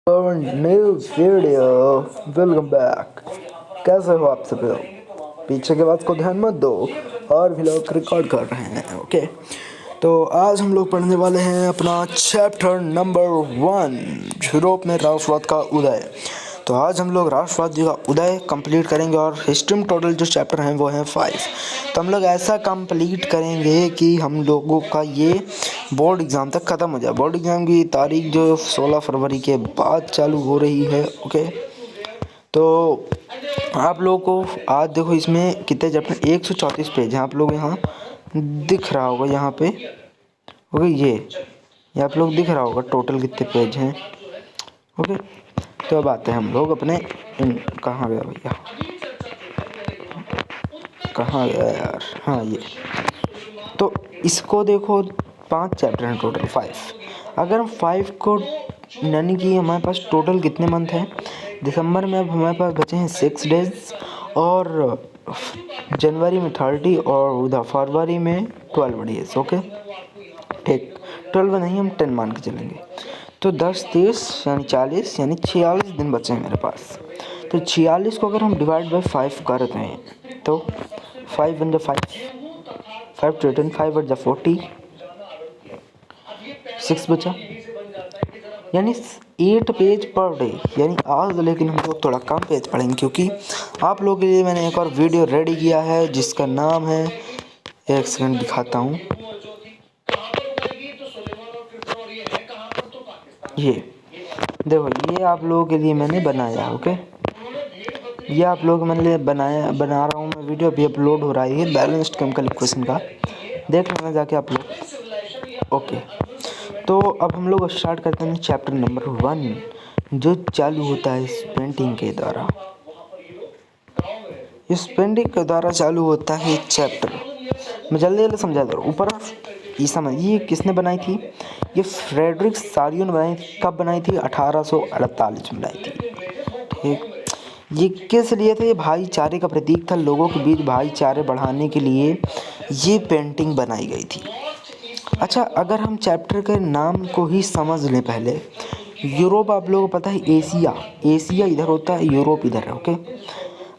New video. Welcome back. कैसे हो आप सब लोग? पीछे के बात को ध्यान मत दो, और भी लोग रिकॉर्ड कर रहे हैं। ओके, तो आज हम लोग पढ़ने वाले हैं अपना चैप्टर नंबर 1, यूरोप में राष्ट्रवाद का उदय। तो आज हम लोग राष्ट्रवाद का उदय कंप्लीट करेंगे, और हिस्ट्री में टोटल जो चैप्टर हैं वो हैं 5। तो हम लोग ऐसा कंप्लीट करेंगे कि हम लोगों का ये बोर्ड एग्ज़ाम तक ख़त्म हो जाए। बोर्ड एग्ज़ाम की तारीख जो 16 फरवरी के बाद चालू हो रही है। ओके, तो आप लोगों को आज देखो इसमें कितने चैप्टर, 134 पेज हैं। आप लोग यहाँ दिख रहा होगा, यहाँ पे ओके, ये आप लोग दिख रहा होगा टोटल कितने पेज हैं। ओके, तो अब आते हैं हम लोग अपने कहाँ गया भैया, कहाँ गया यार, हाँ ये। तो इसको देखो, 5 चैप्टर हैं टोटल, 5। अगर हम 5 को, यानी कि हमारे पास टोटल कितने मंथ हैं दिसंबर में? अब हमारे पास बचे हैं 6 डेज, और जनवरी में 30, और उधर फरवरी में 12 डेज। ओके, ठीक, 12 नहीं, हम 10 मान के चलेंगे। तो 10 30 यानी 40, यानी 46 दिन बचे हैं मेरे पास। तो 46 को अगर हम डिवाइड बाई 5 करते हैं तो 5 वन जा 5, 5 to 10, 5 वन जा 40, 6 बचा, यानी 8 पेज पर डे। यानी आज लेकिन हम लोग थोड़ा कम पेज पढ़ेंगे, क्योंकि आप लोगों के लिए मैंने एक और वीडियो रेडी किया है जिसका नाम है, एक सेकंड दिखाता हूँ, ये देखो, ये आप लोगों के लिए मैंने बनाया। ओके, ये आप लोग मैंने बना रहा हूँ मैं वीडियो, अभी अपलोड हो रहा है, बैलेंस्ड केमिकल इक्वेशन का, देख लेना जाके आप लोग। ओके, तो अब हम लोग स्टार्ट करते हैं चैप्टर नंबर 1, जो चालू होता है इस पेंटिंग के द्वारा। इस पेंटिंग के द्वारा चालू होता है चैप्टर। मैं जल्दी समझा दो ऊपर। ये समझ, ये किसने बनाई थी? ये फ्रेडरिक सारियो ने बनाई थी। कब बनाई थी? 1848 में बनाई थी। ठीक, ये किस लिए था? ये भाईचारे का प्रतीक था, लोगों के बीच भाईचारे बढ़ाने के लिए ये पेंटिंग बनाई गई थी। अच्छा, अगर हम चैप्टर के नाम को ही समझ लें पहले। यूरोप आप लोगों को पता है, एशिया इधर होता है, यूरोप इधर है। ओके,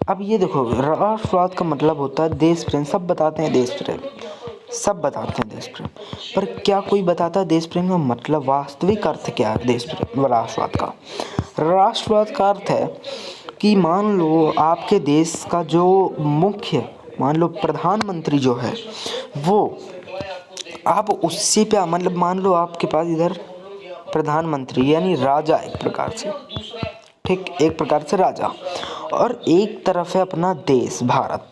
अब ये देखो, राष्ट्रवाद का मतलब होता है देश प्रेम। सब बताते हैं देश प्रेम, सब बताते हैं देश प्रेम, पर क्या कोई बताता है देश प्रेम का मतलब, वास्तविक अर्थ क्या है देश प्रेम राष्ट्रवाद का? राष्ट्रवाद का अर्थ है कि मान लो आपके देश का जो मुख्य, मान लो प्रधानमंत्री जो है, वो आप उससे पे, मतलब मान लो आपके पास इधर प्रधानमंत्री यानी राजा, एक प्रकार से, ठीक, एक प्रकार से राजा, और एक तरफ है अपना देश भारत,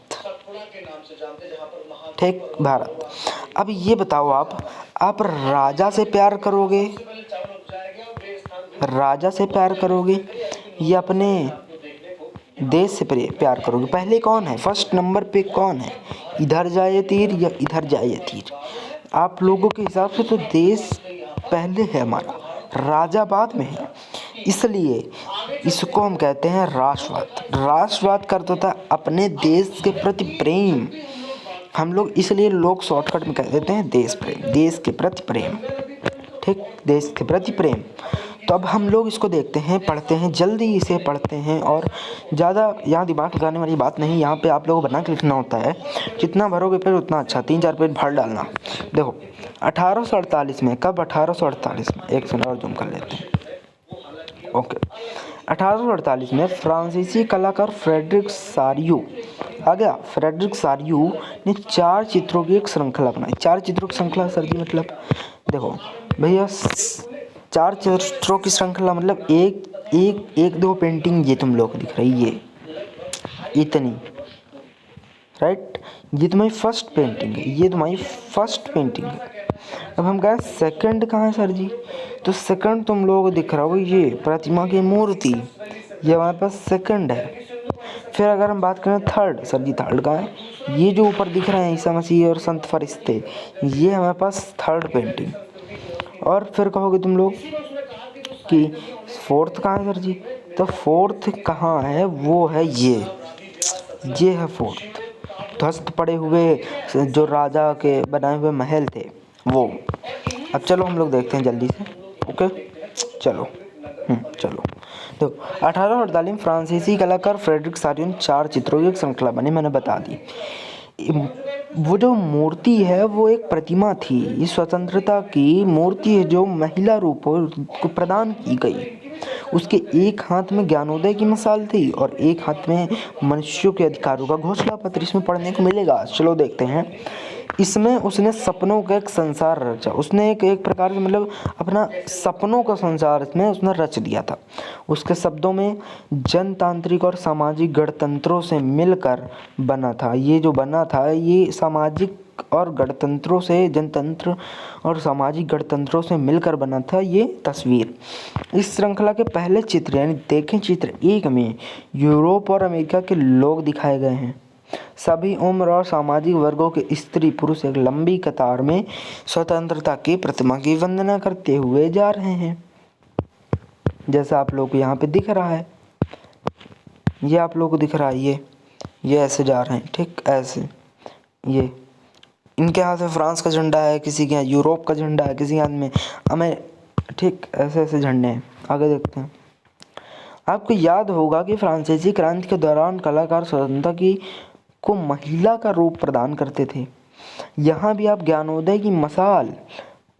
ठीक, भारत। अब ये बताओ, आप राजा से प्यार करोगे, राजा से प्यार करोगे, या अपने देश से प्यार करोगे? पहले कौन है, फर्स्ट नंबर पे कौन है? इधर जाए तीर या इधर जाए तीर? आप लोगों के हिसाब से तो देश पहले है हमारा, राजा बाद में है। इसलिए इसको हम कहते हैं राष्ट्रवाद। राष्ट्रवाद का अर्थ होता है अपने देश के प्रति प्रेम। हम लोग इसलिए लोग शॉर्टकट में कह देते हैं देश प्रेम, देश के प्रति प्रेम, ठीक, देश के प्रति प्रेम। तो अब हम लोग इसको देखते हैं, पढ़ते हैं, जल्दी इसे पढ़ते हैं, और ज़्यादा यहाँ दिमाग लगाने वाली बात नहीं। यहाँ पे आप लोगों को बना के लिखना होता है, जितना भरोगे पेज उतना अच्छा, 3-4 पेज भर डालना। देखो 1848 में, कब 1848 में, एक सेकंड और जूम कर लेते हैं। ओके, 1848 में फ्रांसीसी कलाकार फ्रेडरिक सारियो आ गया। फ्रेडरिक सारियो ने 4 चित्रों की एक श्रृंखला बनाई। 4 चित्रों की श्रृंखला सर जी मतलब, देखो भैया, 4 चित्रों की श्रृंखला मतलब एक 2 पेंटिंग ये तुम लोग दिख रही, ये इतनी, राइट, ये तुम्हारी फर्स्ट पेंटिंग है, ये तुम्हारी फर्स्ट पेंटिंग है। अब हम कहें सेकंड कहाँ है सर जी? तो सेकंड तुम लोग दिख रहा हो, ये प्रतिमा की मूर्ति, ये हमारे पास सेकंड है। फिर अगर हम बात करें थर्ड, सर जी थर्ड कहाँ है? ये जो ऊपर दिख रहे हैं ईसा मसीह और संत फरिश्ते, ये हमारे पास थर्ड पेंटिंग। और फिर कहोगे तुम लोग कि फोर्थ कहाँ है सर जी? तो फोर्थ कहाँ है? वो है ये है फोर्थ, ध्वस्त पड़े हुए जो राजा के बनाए हुए महल थे वो। अब चलो हम लोग देखते हैं जल्दी से। ओके, चलो चलो तो 1848 में फ्रांसीसी कलाकार फ्रेडरिक सारियो ने 4 चित्रों की एक श्रृंखला बनी, मैंने बता दी। वो जो मूर्ति है वो एक प्रतिमा थी, ये स्वतंत्रता की मूर्ति है जो महिला रूप को प्रदान की गई। उसके एक हाथ में ज्ञानोदय की मिसाल थी और एक हाथ में मनुष्यों के अधिकारों का घोषणा पत्र इसमें पढ़ने को मिलेगा। चलो देखते हैं। इसमें उसने सपनों का एक संसार रचा। उसने एक प्रकार से मतलब अपना सपनों का संसार इसमें उसने रच दिया था। उसके शब्दों में जनतांत्रिक और सामाजिक गणतंत्रों से मिलकर बना था। ये जो बना था ये सामाजिक और गणतंत्रों से, जनतंत्र और सामाजिक गणतंत्रों से मिलकर बना था ये तस्वीर। इस श्रृंखला के पहले चित्र यानी देखें चित्र 1 में यूरोप और अमेरिका के लोग दिखाए गए हैं। सभी उम्र और सामाजिक वर्गों के स्त्री पुरुष एक लंबी कतार में स्वतंत्रता की प्रतिमा की वंदना करते हुए जा रहे हैं। जैसा आप लोग को यहाँ पे दिख रहा है, ये आप लोग को दिख रहा है, ये ऐसे जा रहे हैं, ठीक ऐसे। ये इनके हाथ में फ्रांस का झंडा है, किसी के यहाँ यूरोप का झंडा है, किसी के हाथ में ठीक ऐसे ऐसे झंडे हैं। आगे देखते हैं। आपको याद होगा कि फ्रांसीसी क्रांति के दौरान कलाकार स्वतंत्रता की को महिला का रूप प्रदान करते थे। यहाँ भी आप ज्ञानोदय की मशाल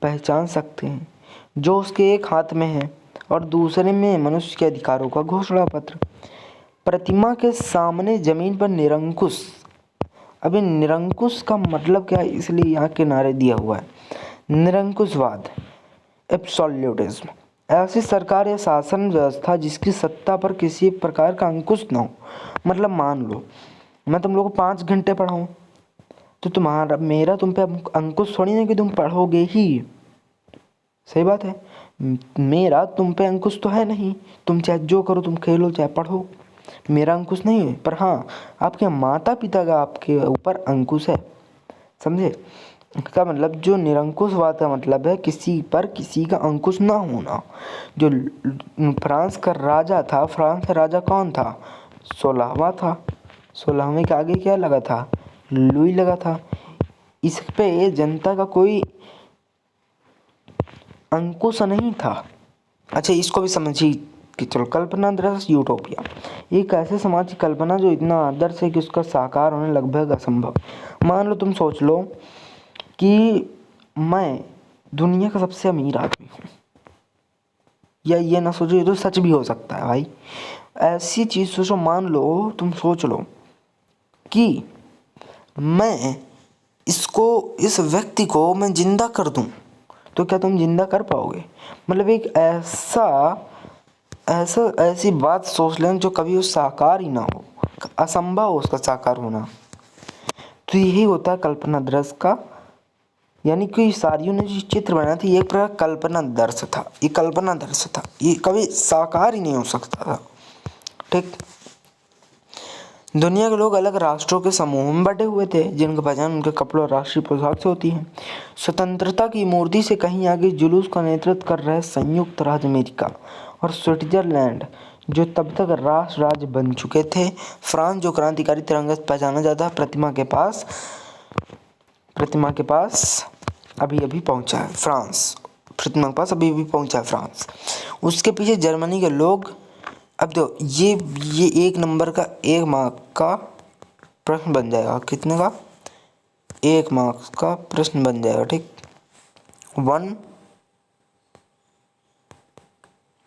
पहचान सकते हैं जो उसके एक हाथ में है और दूसरे में मनुष्य के अधिकारों का घोषणा पत्र। प्रतिमा के सामने जमीन पर निरंकुश, अभी निरंकुश का मतलब क्या है इसलिए यहाँ किनारे दिया हुआ है। निरंकुशवाद, एब्सोल्यूटिज्म, ऐसी सरकार या शासन व्यवस्था जिसकी सत्ता पर किसी प्रकार का अंकुश न हो। मतलब मान लो मैं तुम लोग को 5 घंटे पढ़ाऊँ तो तुम्हारा मेरा तुम पे अंकुश थोड़ी ना कि तुम पढ़ोगे ही। सही बात है, मेरा तुम पे अंकुश तो है नहीं। तुम चाहे जो करो, तुम खेलो चाहे पढ़ो, मेरा अंकुश नहीं है। पर हाँ, आपके माता पिता का आपके ऊपर अंकुश है। समझे? का मतलब जो निरंकुशवाद का मतलब है किसी पर किसी का अंकुश ना होना। जो फ्रांस का राजा था, फ्रांस का राजा कौन था? 16वां था। 16वें के आगे क्या लगा था? लुई लगा था। इस पे जनता का कोई अंकुश नहीं था। अच्छा, इसको भी समझिए कि चलो कल्पना दृश्य यूटोपिया, एक ऐसे समाज की कल्पना जो इतना आदर्श है कि उसका साकार होने लगभग असंभव। मान लो तुम सोच लो कि मैं दुनिया का सबसे अमीर आदमी हूँ, या ये ना सोचो, ये तो सच भी हो सकता है भाई। ऐसी चीज़ सोचो, मान लो तुम सोच लो कि मैं इस व्यक्ति को मैं जिंदा कर दूं, तो क्या तुम जिंदा कर पाओगे? मतलब एक ऐसी बात सोच लें जो कभी उस साकार ही ना हो, असंभव हो उसका साकार होना। तो यही होता है कल्पना दृश्य का, यानी कि सारियों ने जो चित्र बनाया था ये एक प्रकार कल्पना दृश्य था। ये कल्पना दृश्य था, ये कभी साकार ही नहीं हो सकता था। ठीक। दुनिया के लोग अलग राष्ट्रों के समूह में बटे हुए थे जिनकी पहचान उनके कपड़ों और राष्ट्रीय पोशाक से होती है। स्वतंत्रता की मूर्ति से कहीं आगे जुलूस का नेतृत्व कर रहे संयुक्त राज्य अमेरिका और स्विट्जरलैंड जो तब तक राष्ट्र राज्य बन चुके थे। फ्रांस जो क्रांतिकारी तिरंगा से पहचाना जाता है, प्रतिमा के पास अभी अभी पहुंचा है फ्रांस। प्रतिमा के पास अभी अभी पहुंचा है फ्रांस। उसके पीछे जर्मनी के लोग। अब देखो ये 1 नंबर का 1 मार्क का प्रश्न बन जाएगा। कितने का? 1 मार्क्स का प्रश्न बन जाएगा। ठीक, 1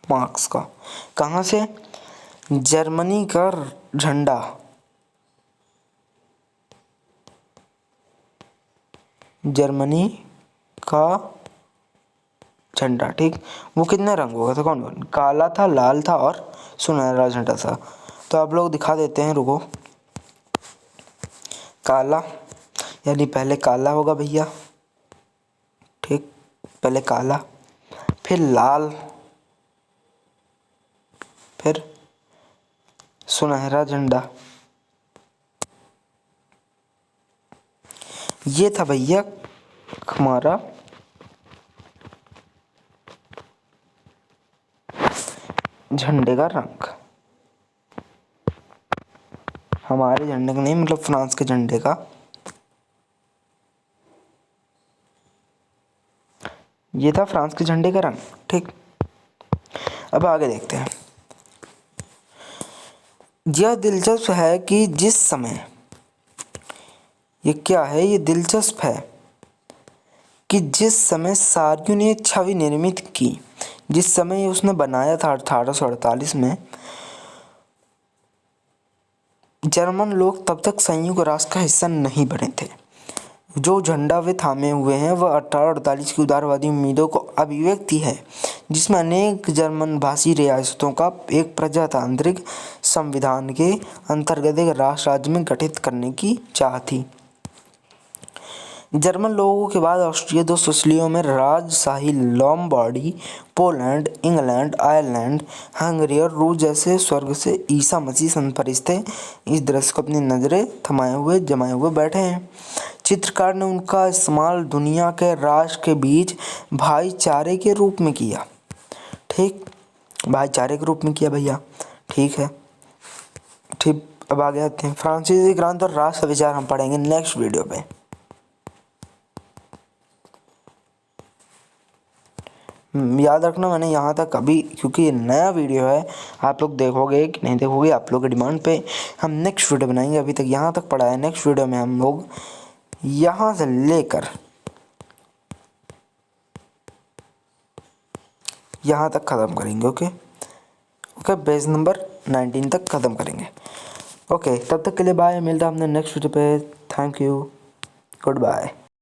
मार्क्स का। कहाँ से? जर्मनी का झंडा, जर्मनी का झंडा। ठीक, वो कितने रंगों का था? कौन कौन? काला था, लाल था और सुनहरा झंडा था। तो आप लोग दिखा देते हैं, रुको। काला, यानी पहले काला होगा भैया। ठीक, पहले काला, फिर लाल, फिर सुनहरा झंडा। ये था भैया हमारा झंडे का रंग। हमारे झंडे का नहीं, मतलब फ्रांस के झंडे का। ये था फ्रांस के झंडे का रंग। ठीक, अब आगे देखते हैं। यह दिलचस्प है कि जिस समय, ये क्या है, ये दिलचस्प है कि जिस समय सार्यू ने छवि निर्मित की, जिस समय उसने बनाया था 1848 में, जर्मन लोग तब तक संयुक्त राष्ट्र का हिस्सा नहीं बने थे। जो झंडा वे थामे हुए हैं वह 1848 की उदारवादी उम्मीदों को अभिव्यक्ति है, जिसमें अनेक जर्मन भाषी रियासतों का एक प्रजातांत्रिक संविधान के अंतर्गत एक राष्ट्र राज्य में गठित करने की चाह थी। जर्मन लोगों के बाद ऑस्ट्रिया दो सिसिलियों में राजशाही Lombardy, Poland, England, Ireland, Hungary और रूस जैसे स्वर्ग से ईसा मसीह संतफरिश्ते इस दृश्य को अपनी नज़रें जमाए हुए बैठे हैं। चित्रकार ने उनका इस्तेमाल दुनिया के राष्ट्र के बीच भाईचारे के रूप में किया। ठीक, भाईचारे के रूप में किया भैया, ठीक है। ठीक, अब आगे आते हैं। फ्रांसीसी क्रांति और राष्ट्र विचार हम पढ़ेंगे नेक्स्ट वीडियो पे। याद रखना, मैंने यहाँ तक अभी, क्योंकि ये नया वीडियो है, आप लोग देखोगे कि नहीं देखोगे आप लोग के डिमांड पे हम नेक्स्ट वीडियो बनाएंगे। अभी तक यहाँ तक पढ़ा है, नेक्स्ट वीडियो में हम लोग यहाँ से लेकर यहाँ तक ख़त्म करेंगे। ओके, पेज नंबर 19 तक ख़त्म करेंगे। ओके, तब तक के लिए बाय, मिलता है हमने नेक्स्ट वीडियो पे। Thank you, good bye.